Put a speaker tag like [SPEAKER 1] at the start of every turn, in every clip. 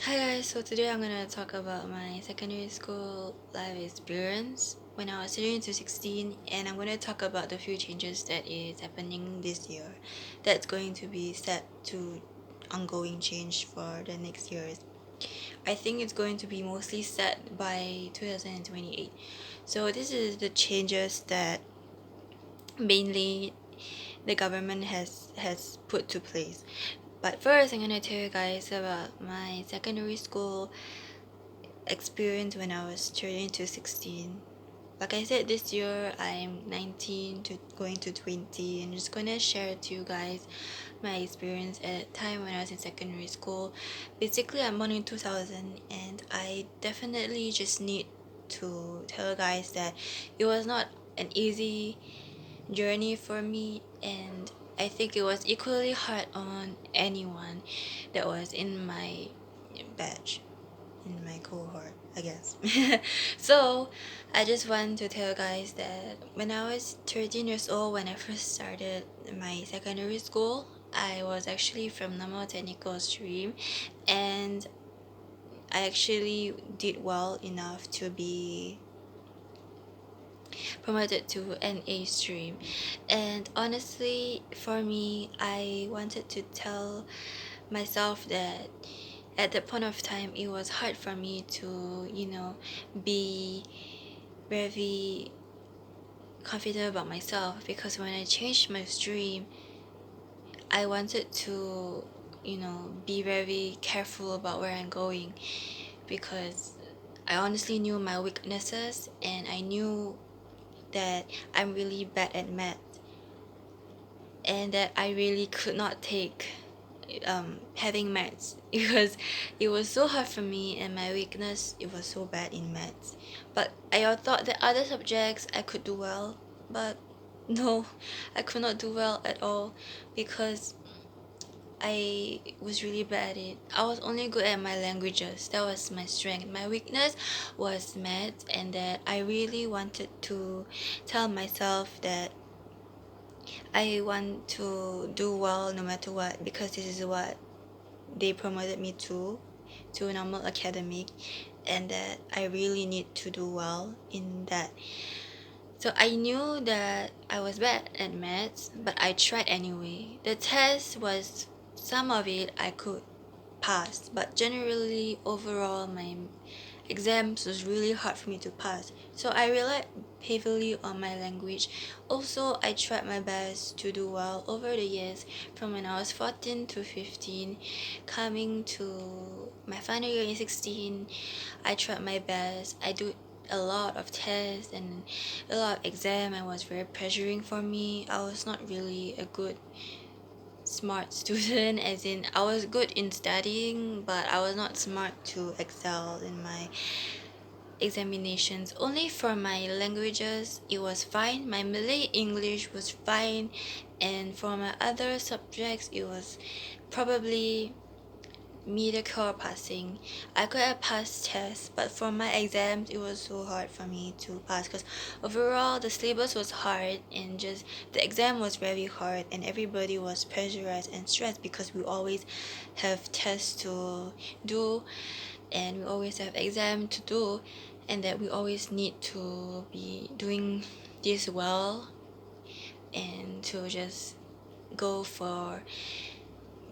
[SPEAKER 1] Hi guys, so today I'm gonna talk about my secondary school life experience when I was 13 to 16, and I'm gonna talk about the few changes that is happening this year that's going to be set to ongoing change for the next years. I think it's going to be mostly set by 2028. So this is the changes that mainly the government has put to place. But first, I'm gonna tell you guys about my secondary school experience when I was turning to 16. Like I said, this year I'm 19 to going to 20, and just gonna share to you guys my experience at a time when I was in secondary school. Basically, I'm born in 2000, and I definitely just need to tell you guys that it was not an easy journey for me, and I think it was equally hard on anyone that was in my batch, in my cohort, I guess. So I just want to tell you guys that when I was 13 years old, when I first started my secondary school, I was actually from normal technical stream, and I actually did well enough to be promoted to an A stream. And honestly, for me, I wanted to tell myself that at that point of time it was hard for me to be very confident about myself, because when I changed my stream I wanted to be very careful about where I'm going, because I honestly knew my weaknesses, and I knew that I'm really bad at math, and that I really could not take having maths because it was so hard for me, and my weakness, it was so bad in maths. But I thought that other subjects I could do well, but no, I could not do well at all, because I was really bad at it. I was only good at my languages. That was my strength. My weakness was maths, and that I really wanted to tell myself that I want to do well no matter what, because this is what they promoted me to a normal academic, and that I really need to do well in that. So I knew that I was bad at maths, but I tried anyway. The test was, some of it I could pass, but generally overall my exams was really hard for me to pass. So I relied heavily on my language. Also, I tried my best to do well over the years, from when I was 14 to 15, coming to my final year in 16. I tried my best. I do a lot of tests and a lot of exam, and was very pressuring for me. I was not really a good smart student, as in I was good in studying, but I was not smart to excel in my examinations. Only for my languages it was fine. My Malay English was fine, and for my other subjects it was probably mediocre passing. I could have passed tests, but for my exams it was so hard for me to pass, because overall the syllabus was hard, and just the exam was very hard, and everybody was pressurized and stressed because we always have tests to do, and we always have exam to do, and that we always need to be doing this well, and to just go for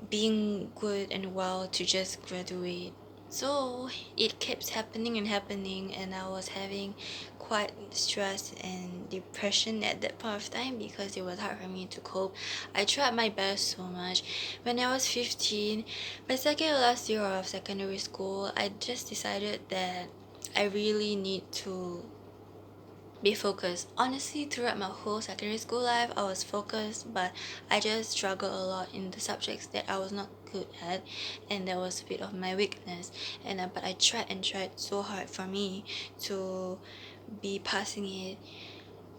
[SPEAKER 1] being good and well to just graduate. So it kept happening and happening, and I was having quite stress and depression at that point of time, because it was hard for me to cope. I tried my best so much. When I was 15, my second to last year of secondary school, I just decided that I really need to be focused. Honestly, throughout my whole secondary school life, I was focused, but I just struggled a lot in the subjects that I was not good at, and that was a bit of my weakness. And but I tried and tried so hard for me to be passing it,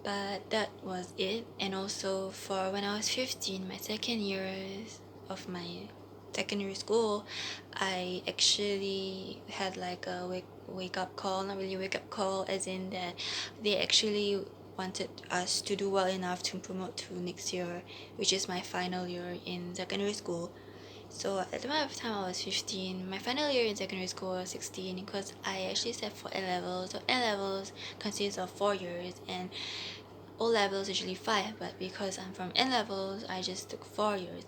[SPEAKER 1] but that was it. And also for when I was 15, my second years of my secondary school, I actually had like a wake up call, not really wake up call, as in that they actually wanted us to do well enough to promote to next year, which is my final year in secondary school. So at the point of time I was 15. My final year in secondary school was 16 because I actually set for N levels. So N levels consists of 4 years and O levels usually 5. But because I'm from N levels, I just took 4 years,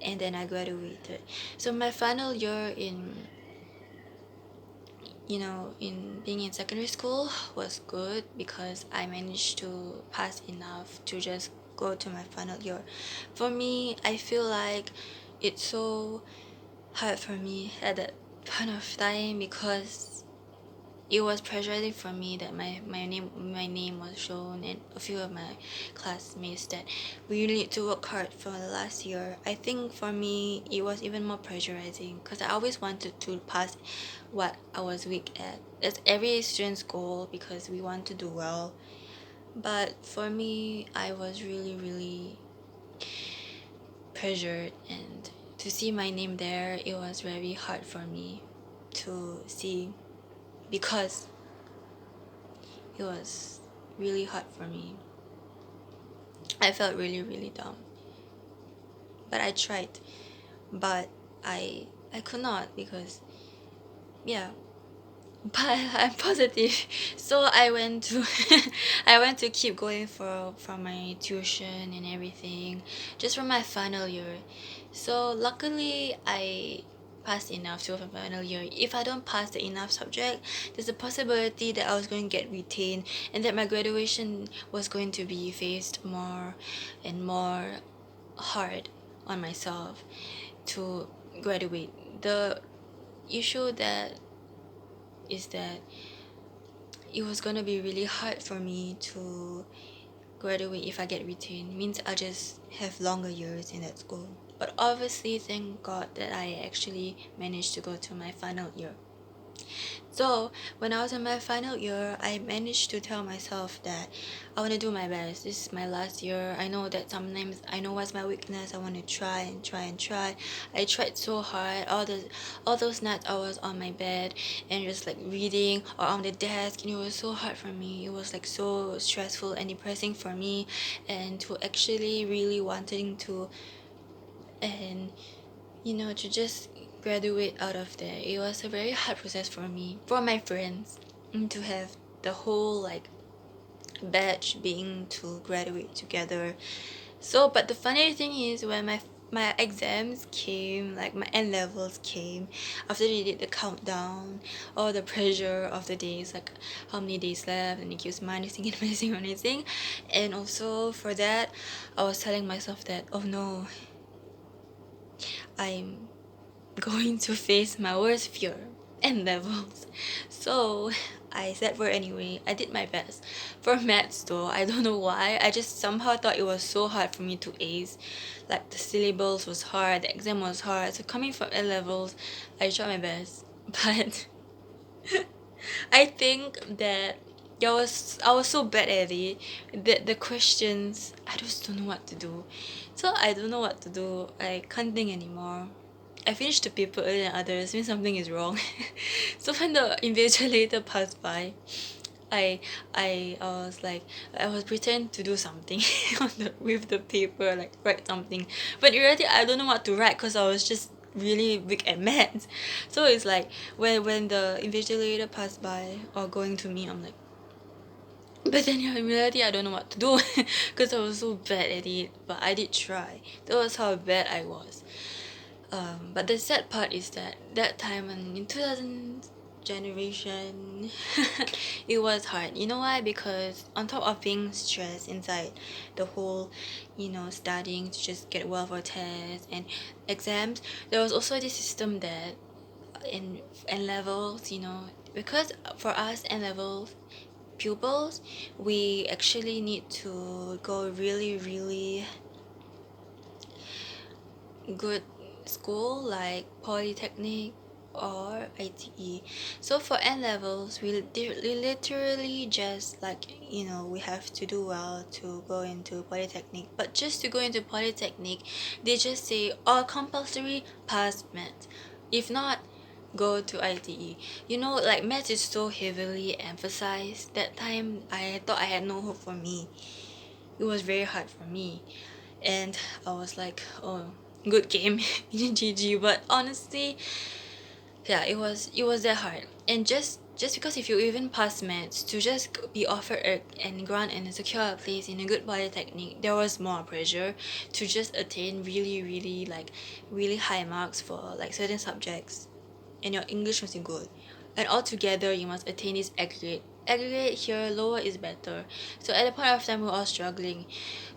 [SPEAKER 1] and then I graduated. So my final year in in being in secondary school was good because I managed to pass enough to just go to my final year. For me, I feel like it's so hard for me at that point of time because it was pressurizing for me that my name was shown, and a few of my classmates that we really need to work hard for the last year. I think for me it was even more pressurizing because I always wanted to pass what I was weak at. That's every student's goal because we want to do well. But for me, I was really, really pressured, and to see my name there, it was very hard for me to see because it was really hard for me. I felt really, really dumb. But I tried. But I could not because yeah. But I'm positive. So I went to I went to keep going for my tuition and everything just for my final year. So luckily I passed enough to for my final year. If I don't pass the enough subject, there's a possibility that I was going to get retained and that my graduation was going to be faced more and more hard on myself to graduate. The issue that is that it was gonna be really hard for me to graduate if I get retained. It means I just have longer years in that school. But obviously, thank God that I actually managed to go to my final year. So when I was in my final year, I managed to tell myself that I want to do my best. This is my last year. I know that sometimes I know what's my weakness. I want to try and try and try. I tried so hard. All those nights I was on my bed and just like reading or on the desk, and it was so hard for me. It was like so stressful and depressing for me, and to actually really wanting to and to just graduate out of there. It was a very hard process for me, for my friends, to have the whole like batch being to graduate together. So, but the funny thing is when my exams came, like my N levels came, after they did the countdown, all the pressure of the days, like how many days left, and it keeps minusing and minusing. And also for that, I was telling myself that, oh no, I'm going to face my worst fear and levels. So I said for anyway. I did my best. For maths though, I don't know why. I just somehow thought it was so hard for me to ace. Like the syllables was hard, the exam was hard. So coming from A levels, I tried my best. But I think that I was so bad at it that the questions I just don't know what to do. So I don't know what to do. I can't think anymore. I finished the paper earlier than others, means something is wrong. So when the invigilator passed by, I I was like I was pretend to do something with the paper, like write something. But in reality I don't know what to write because I was just really weak at maths. So it's like when the invigilator passed by or going to me, I'm like, but then in reality I don't know what to do because I was so bad at it. But I did try. That was how bad I was. But the sad part is that that time in 2000 generation, it was hard. You know why? Because on top of being stressed inside the whole, studying to just get well for tests and exams, there was also this system that in N levels, because for us N levels pupils, we actually need to go really, really good school like polytechnic or ITE. So for N levels, we literally just like we have to do well to go into polytechnic. But just to go into polytechnic, they just say all compulsory pass math. If not, go to ITE. Like math is so heavily emphasized. That time I thought I had no hope for me. It was very hard for me, and I was like, oh, good game in GG. But honestly, yeah, it was that hard. And just because if you even pass maths, to just be offered and grant and secure a place in a good polytechnic, there was more pressure to just attain really really like really high marks for like certain subjects, and your English must be good. And altogether, you must attain this aggregate. Aggregate here, lower is better. So at the point of time, we we're all struggling,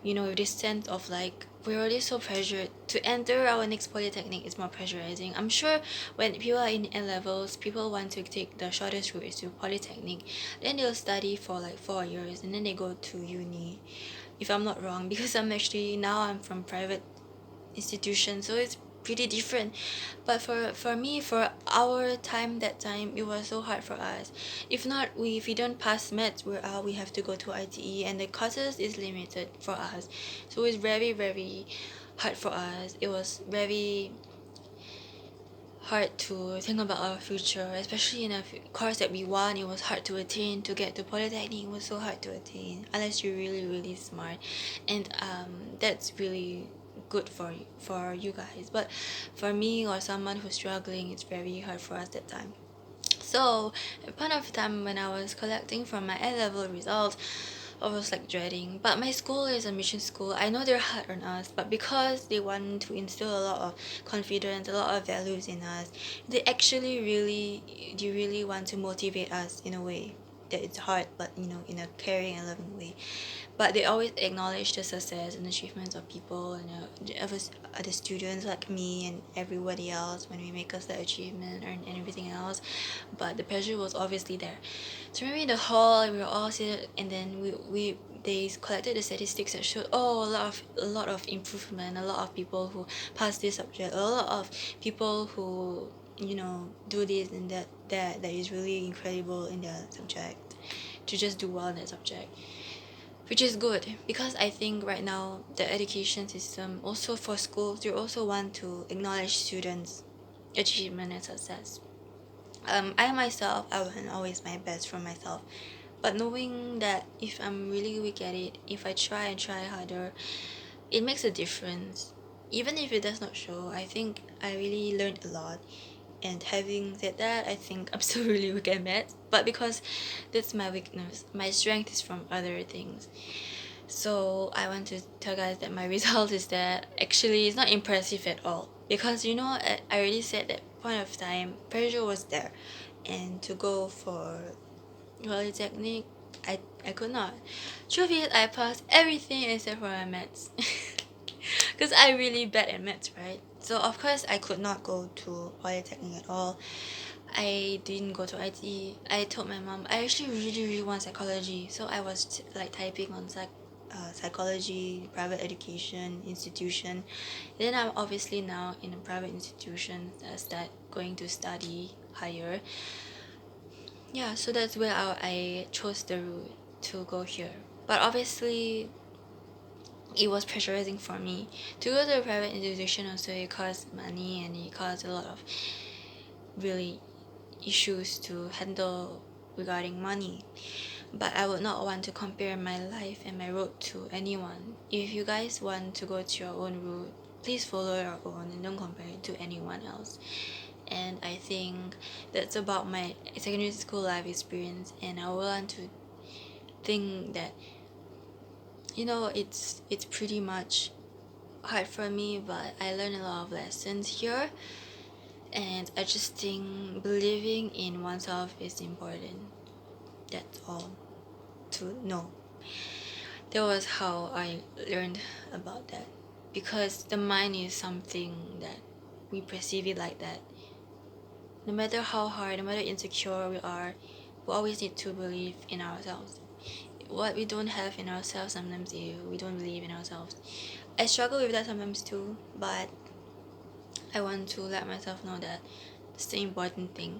[SPEAKER 1] with this sense of like, we're already so pressured. To enter our next polytechnic is more pressurizing. I'm sure when people are in A levels, people want to take the shortest route is to polytechnic. Then they'll study for like 4 years and then they go to uni. If I'm not wrong, because I'm from private institution, so it's pretty different. But for me, for our time, that time, it was so hard for us. If we don't pass maths, we have to go to ITE, and the courses is limited for us, so it's very very hard for us. It was very hard to think about our future, especially in a course that we want. It was hard to attain. To get to polytechnic, it was so hard to attain unless you're really really smart, and that's really good for you guys. But for me or someone who's struggling, it's very hard for us that time. So at point of time when I was collecting from my A level results, I was like dreading. But my school is a mission school. I know they're hard on us, but because they want to instill a lot of confidence, a lot of values in us, they really want to motivate us in a way that it's hard, but in a caring and loving way. But they always acknowledge the success and achievements of people, and of us, other students like me and everybody else when we make us that achievement and everything else. But the pressure was obviously there. So maybe in the hall we were all seated, and then we they collected the statistics that showed, a lot of improvement, a lot of people who pass this subject, a lot of people who do this and that is really incredible in their subject, to just do well in that subject, which is good. Because I think right now the education system, also for schools, you also want to acknowledge students achievement and success. I myself, I want always my best for myself, but knowing that if I'm really weak at it, if I try and try harder, it makes a difference. Even if it does not show, I think I really learned a lot. And having said that, I think I'm still really weak at maths, but because that's my weakness, my strength is from other things. So I want to tell guys that my result is that actually it's not impressive at all, because I already said that point of time pressure was there, and to go for polytechnic, I could not. Truth is, I passed everything except for my maths, because I really bad at maths, right? So of course I could not go to polytechnic at all. I didn't go to IT. I told my mom I actually really really want psychology, so I was like typing on psychology, private education institution. Then I'm obviously now in a private institution, start going to study higher. Yeah, so that's where I chose the route to go here. But obviously, it was pressurizing for me to go to a private institution. Also, it costs money and it costs a lot of really issues to handle regarding money. But I would not want to compare my life and my road to anyone. If you guys want to go to your own route, please follow your own and don't compare it to anyone else. And I think that's about my secondary school life experience, and I want to think that it's pretty much hard for me, but I learned a lot of lessons here. And I just think believing in oneself is important. That's all to know. That was how I learned about that, because the mind is something that we perceive it like that. No matter how hard, no matter insecure we are, we always need to believe in ourselves. What we don't have in ourselves sometimes is we don't believe in ourselves. I struggle with that sometimes too, but I want to let myself know that it's the important thing.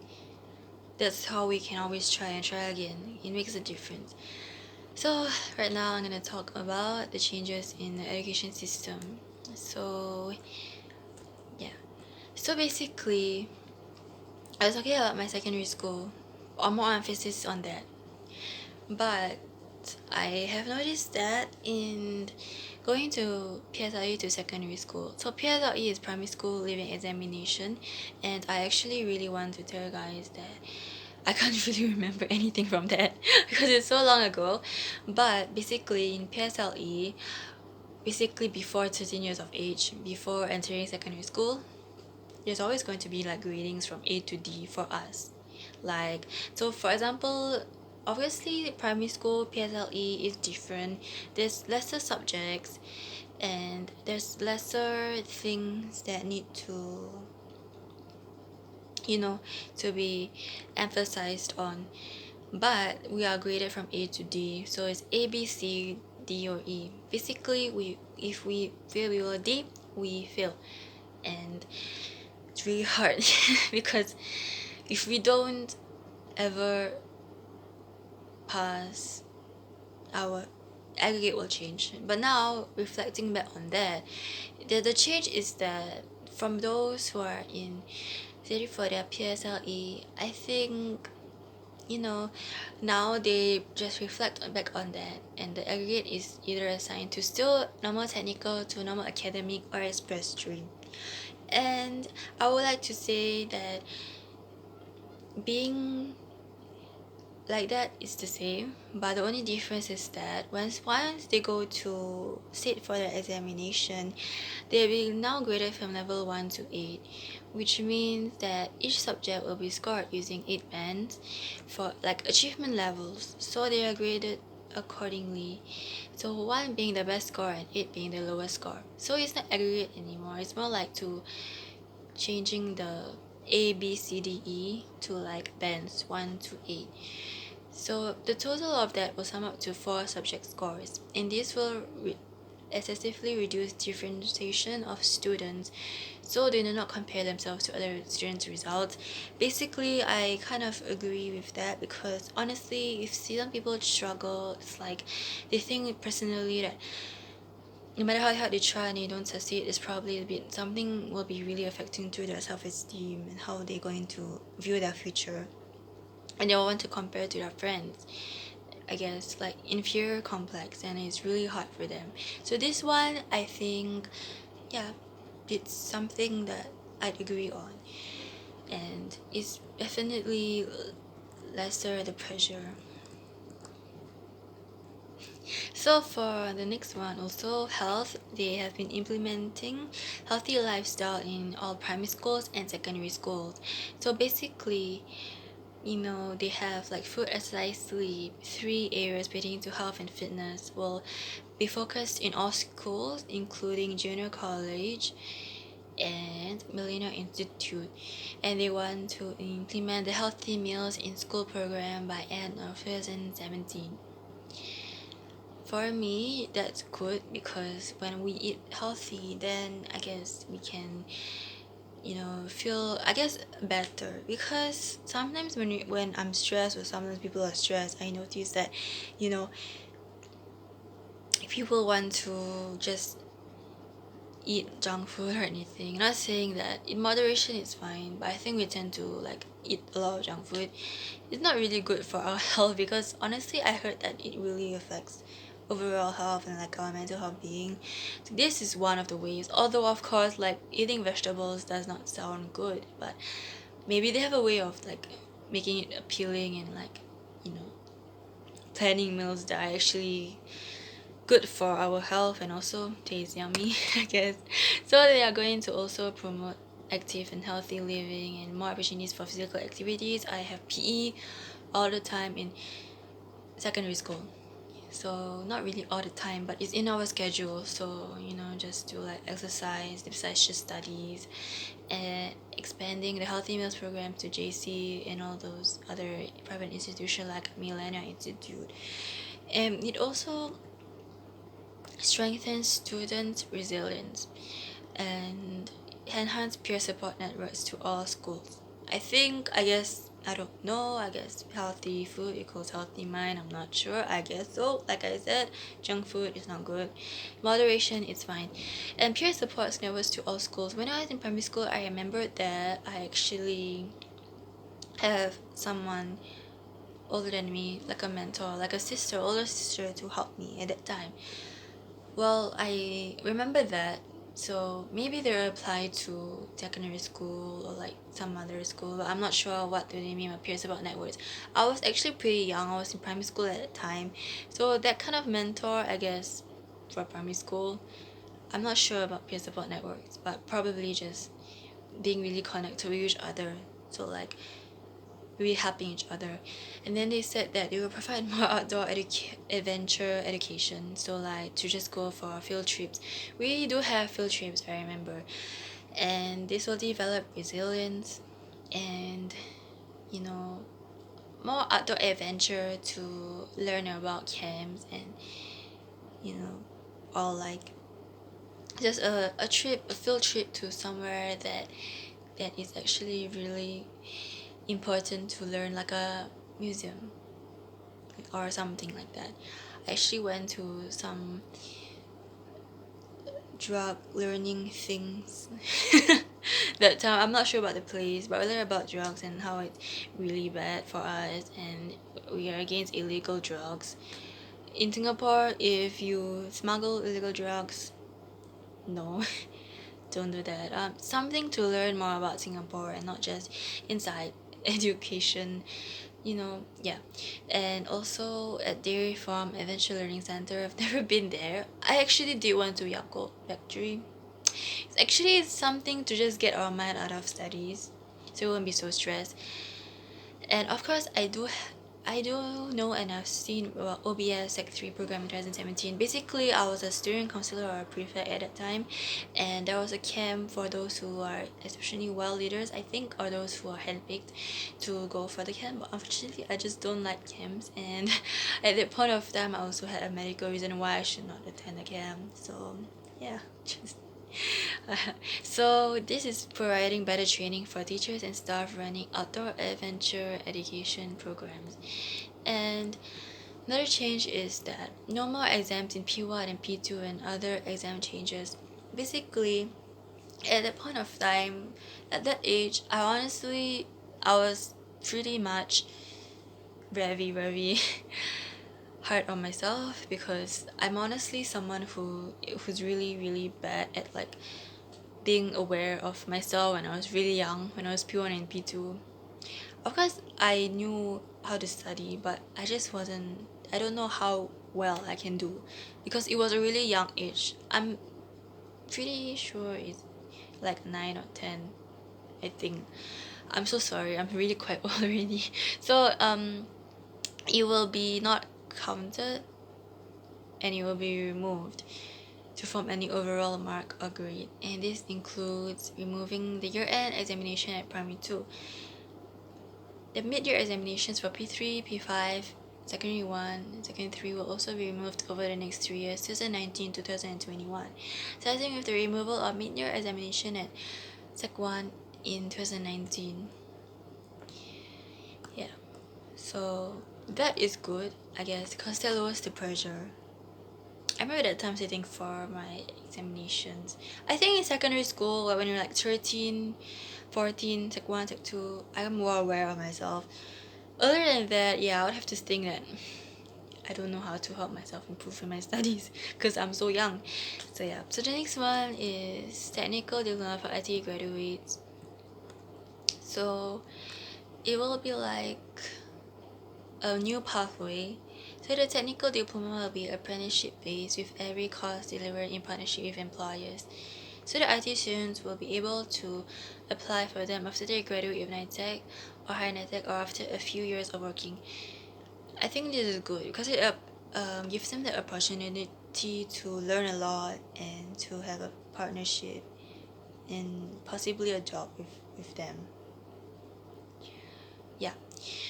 [SPEAKER 1] That's how we can always try and try again. It makes a difference. So right now I'm gonna talk about the changes in the education system. So yeah. So basically, I was talking about my secondary school, or more emphasis on that. But I have noticed that in going to PSLE to secondary school. So PSLE is primary school leaving examination, and I actually really want to tell you guys that I can't really remember anything from that because it's so long ago. But basically in PSLE, basically before 13 years of age, before entering secondary school, there's always going to be like gradings from A to D for us. Like, so for example, obviously primary school PSLE is different. There's lesser subjects and there's lesser things that need to, you know, to be emphasized on. But we are graded from A to D, so it's A, B, C, D, or E. Basically, if we fail below D, we fail, and it's really hard because if we don't ever pass, our aggregate will change. But now reflecting back on that, the change is that from those who are in study for their PSLE, I think, you know, now they just reflect back on that, and the aggregate is either assigned to still normal technical, to normal academic, or express stream. And I would like to say that being like that is the same, but the only difference is that once they go to sit for their examination, they will now graded from level 1 to 8, which means that each subject will be scored using 8 bands for like achievement levels, so they are graded accordingly. So 1 being the best score and 8 being the lowest score. So it's not aggregate anymore, it's more like to changing the A, B, C, D, E to like bands 1 to 8. So the total of that will sum up to 4 subject scores, and this will excessively reduce differentiation of students, so they do not compare themselves to other students' results. Basically, I kind of agree with that because honestly, if some people struggle, it's like they think personally that no matter how hard they try and they don't succeed, it's probably a bit something will be really affecting to their self-esteem and how they're going to view their future, and they will want to compare to their friends. I guess like inferior complex, and it's really hard for them. So this one, I think, yeah, it's something that I'd agree on, and it's definitely lesser the pressure. So for the next one, also health, they have been implementing healthy lifestyle in all primary schools and secondary schools. So basically, they have like food, exercise, sleep, 3 areas pertaining to health and fitness will be focused in all schools, including junior college and Millennium Institute, and they want to implement the healthy meals in school program by end of 2017. For me, that's good because when we eat healthy, then I guess we can, feel, I guess, better. Because sometimes when I'm stressed or sometimes people are stressed, I notice that, you know, people want to just eat junk food or anything. Not saying that in moderation it's fine, but I think we tend to like eat a lot of junk food. It's not really good for our health because honestly I heard that it really affects overall health and like our mental health being. So this is one of the ways. Although of course like eating vegetables does not sound good, but maybe they have a way of like making it appealing and like, you know, planning meals that are actually good for our health and also taste yummy, I guess. So they are going to also promote active and healthy living and more opportunities for physical activities. I have PE all the time in secondary school. So not really all the time, but it's in our schedule. So, just to like exercise besides just studies, and expanding the healthy meals program to JC and all those other private institutions like Millennium Institute. And it also strengthens student resilience and enhance peer support networks to all schools. I don't know, I guess healthy food equals healthy mind, I'm not sure, I guess so. Like I said, junk food is not good. Moderation is fine. And peer support networks to all schools. When I was in primary school, I remembered that I actually have someone older than me, like a mentor, like a sister, older sister to help me at that time. Well, I remember that. So maybe they apply to secondary school or like some other school, but I'm not sure what do they mean by peers about networks. I was actually pretty young. I was in primary school at the time. So that kind of mentor, I guess, for primary school. I'm not sure about peer support networks, but probably just being really connected with each other. So like really helping each other. And then they said that they will provide more outdoor adventure education. So like to just go for field trips. We do have field trips, I remember. And this will develop resilience and, you know, more outdoor adventure to learn about camps and, you know, all like just a trip, a field trip to somewhere that is actually really important to learn, like a museum or something like that. I actually went to some drug learning things that time. I'm not sure about the place, but I learned about drugs and how it's really bad for us, and we are against illegal drugs. In Singapore, if you smuggle illegal drugs, no, don't do that. Something to learn more about Singapore and not just inside education, yeah. And also at Dairy Farm Adventure Learning Center, I've never been there. I actually did want to Yakult factory. It's actually something to just get our mind out of studies, so we won't be so stressed. And of course, I do know and I've seen OBS Sec 3 program in 2017. Basically, I was a student counselor or a prefect at that time, and there was a camp for those who are especially well leaders, I think, or those who are handpicked to go for the camp. But unfortunately, I just don't like camps, and at that point of time, I also had a medical reason why I should not attend the camp. So, yeah, just so this is providing better training for teachers and staff running outdoor adventure education programs. And another change is that no more exams in P1 and P2 and other exam changes. Basically, at that point of time, at that age, I was pretty much very, very hard on myself because I'm honestly someone who's really, really bad at like being aware of myself when I was really young, when I was P1 and P2. Of course, I knew how to study, but I don't know how well I can do because it was a really young age. I'm pretty sure it's like 9 or 10, I think. I'm so sorry, I'm really quite old already. So, it will be not counted and it will be removed to form any overall mark or grade, and this includes removing the year-end examination at primary 2. The mid-year examinations for P3, P5, Secondary 1, and Secondary 3 will also be removed over the next 3 years, 2019 to 2021, starting with the removal of mid-year examination at Sec 1 in 2019. Yeah, so that is good, I guess, because that lowers the pressure. I remember that time sitting for my examinations. I think in secondary school, like when you're like 13, 14, Sec 1, Sec 2, I'm more aware of myself. Other than that, yeah, I would have to think that I don't know how to help myself improve in my studies because I'm so young. So yeah, so the next one is technical diploma for IT graduates. So it will be like a new pathway. So the technical diploma will be apprenticeship based with every course delivered in partnership with employers. So the IT students will be able to apply for them after they graduate with NITEC or higher NITEC or after a few years of working. I think this is good because it gives them the opportunity to learn a lot and to have a partnership and possibly a job with them. Yeah.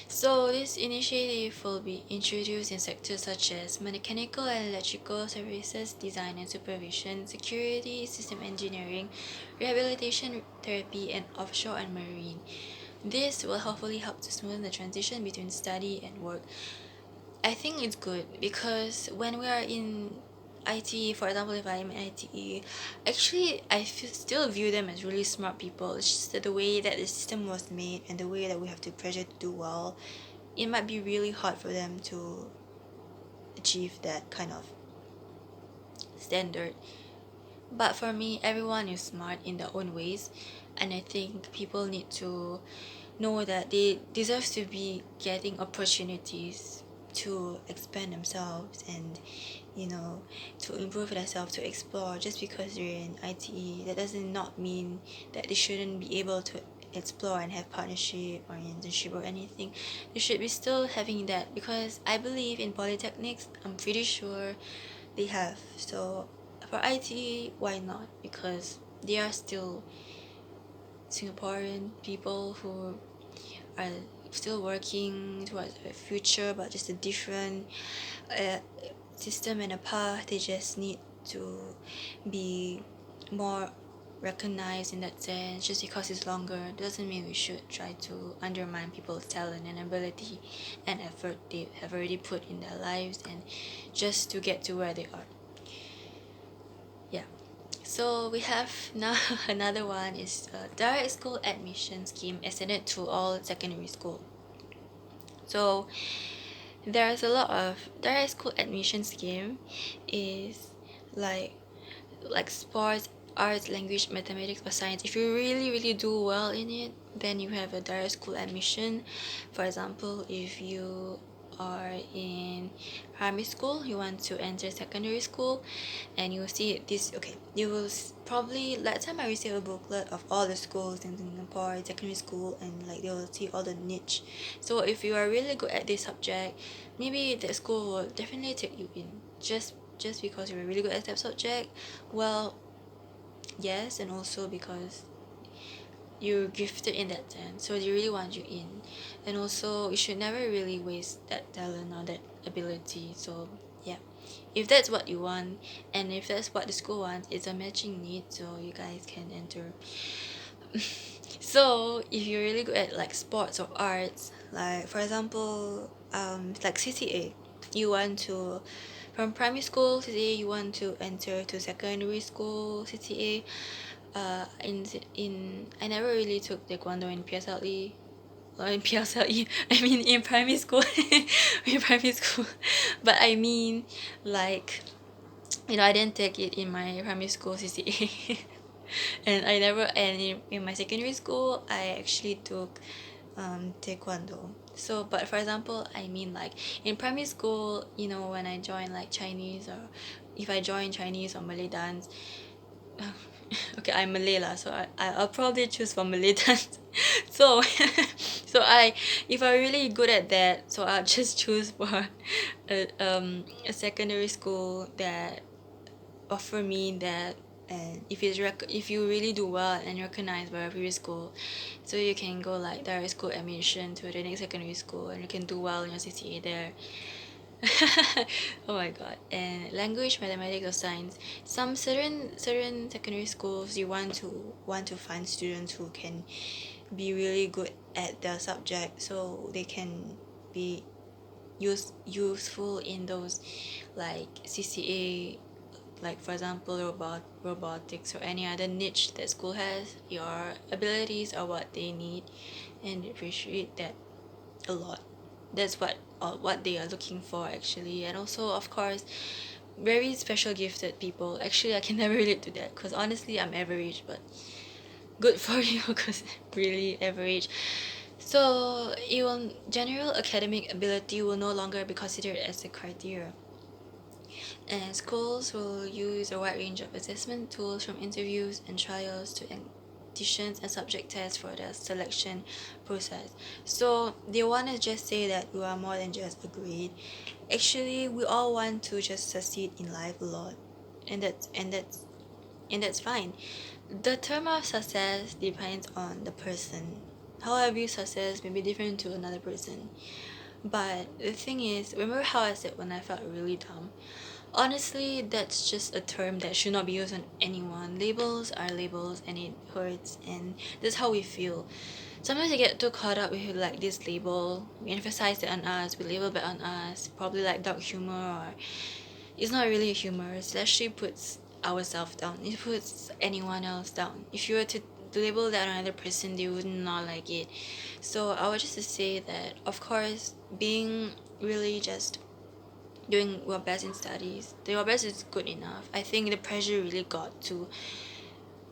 [SPEAKER 1] So this initiative will be introduced in sectors such as mechanical and electrical services, design and supervision, security, system engineering, rehabilitation therapy, and offshore and marine. This will hopefully help to smoothen the transition between study and work. I think it's good because when we are in ITE, for example, if I'm in ITE, actually still view them as really smart people. It's just that the way that the system was made and the way that we have to pressure to do well, it might be really hard for them to achieve that kind of standard. But for me, everyone is smart in their own ways, and I think people need to know that they deserve to be getting opportunities to expand themselves and, you know, to improve themselves, to explore. Just because they're in ITE, that doesn't not mean that they shouldn't be able to explore and have partnership or internship or anything. They should be still having that, because I believe in polytechnics, I'm pretty sure they have. So for IT, why not? Because they are still Singaporean people who are still working towards a future, but just a different uh, system and a path. They just need to be more recognized in that sense. Just because it's longer doesn't mean we should try to undermine people's talent and ability and effort they have already put in their lives, and just to get to where they are. Yeah. So we have now another one is direct school admission scheme extended to all secondary school. So there's a lot of direct school admission scheme is like sports, arts, language, mathematics, or science. If you really do well in it, then you have a direct school admission. For example, if you are in primary school, you want to enter secondary school, and you will see this. Okay, you will probably last time I received a booklet of all the schools in Singapore secondary school, and like they will see all the niche. So if you are really good at this subject, maybe that school will definitely take you in. Just because you're really good at that subject, well, yes, and also because you're gifted in that sense, so they really want you in. And also you should never really waste that talent or that ability. So yeah, if that's what you want, and if that's what the school wants, it's a matching need, so you guys can enter. So if you're really good at like sports or arts, like for example like CCA, you want to from primary school CCA, you want to enter to secondary school CCA. In I never really took taekwondo in PSLE, or in PSLE, I mean in primary school. In primary school, but I mean, like, I didn't take it in my primary school CCA. And I never, and in my secondary school I actually took taekwondo. So but for example, I mean, like in primary school, when I joined like Chinese, or if I join Chinese or Malay dance, okay, I'm Malay lah, so I'll probably choose for Malay dance. So so if I'm really good at that, so I'll just choose for a secondary school that offer me that. And if you really do well and recognized by a previous school, so you can go like direct school admission to the next secondary school, and you can do well in your CCA there. Oh my god. And language, mathematics, or science, some certain secondary schools, you want to find students who can be really good at their subject, so they can be useful in those like CCA, like for example robotics or any other niche that school has. Your abilities are what they need, and they appreciate that a lot. That's what they are looking for actually. And also, of course, very special gifted people. Actually, I can never relate to that, because honestly I'm average, but good for you, because really average. So even general academic ability will no longer be considered as a criteria, and schools will use a wide range of assessment tools, from interviews and trials to auditions and subject tests, for the selection process. So they want to just say that you are more than just a grade. Actually, we all want to just succeed in life a lot, and that's fine. The term of success depends on the person. How I view success may be different to another person. But the thing is, remember how I said when I felt really dumb? Honestly, that's just a term that should not be used on anyone. Labels are labels, and it hurts, and that's how we feel. Sometimes we get too caught up with like this label. We emphasize it on us, we label it on us, probably like dark humor, or it's not really humor, it actually puts ourselves down. It puts anyone else down. If you were to label that on another person, they would not like it. So I would just to say that, of course, being really just doing your best in studies. Your best is good enough. I think the pressure really got to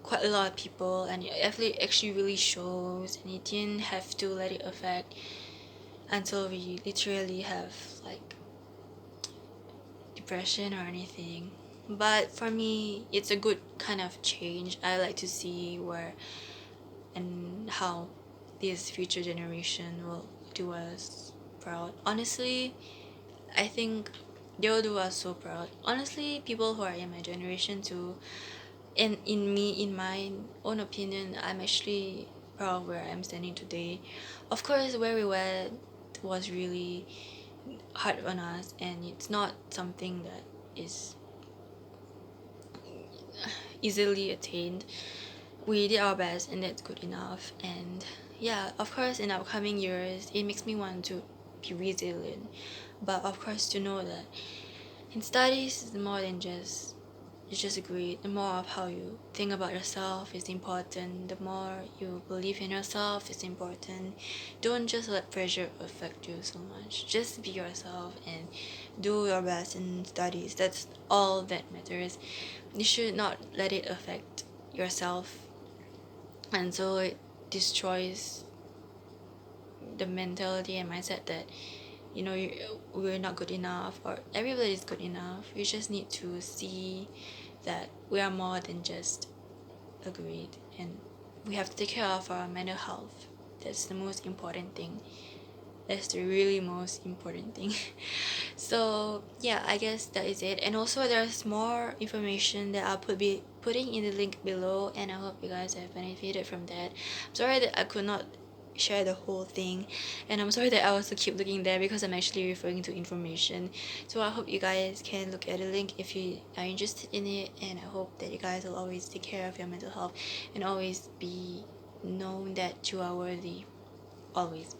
[SPEAKER 1] quite a lot of people, and it actually really shows, and it didn't have to let it affect until we literally have like depression or anything. But for me, it's a good kind of change. I like to see where and how this future generation will do us proud. Honestly, I think they'll do us so proud. Honestly, people who are in my generation too, in my own opinion, I'm actually proud of where I'm standing today. Of course, where we went was really hard on us, and it's not something that is easily attained. We did our best, and that's good enough. And yeah, of course, in upcoming years, it makes me want to be resilient. But of course, to know that in studies, it's more than just it's just great. The more of how you think about yourself is important. The more you believe in yourself is important. Don't just let pressure affect you so much. Just be yourself and do your best in studies. That's all that matters. You should not let it affect yourself, and so it destroys the mentality and mindset that we're not good enough or everybody's good enough. We just need to see that we are more than just a grade, and we have to take care of our mental health. That's the most important thing. That's the really most important thing. So yeah, I guess that is it. And also there's more information that I'll be putting in the link below, and I hope you guys have benefited from that. I'm sorry that I could not share the whole thing, and I'm sorry that I also keep looking there because I'm actually referring to information. So I hope you guys can look at the link if you are interested in it, and I hope that you guys will always take care of your mental health and always be known that you are worthy. Always.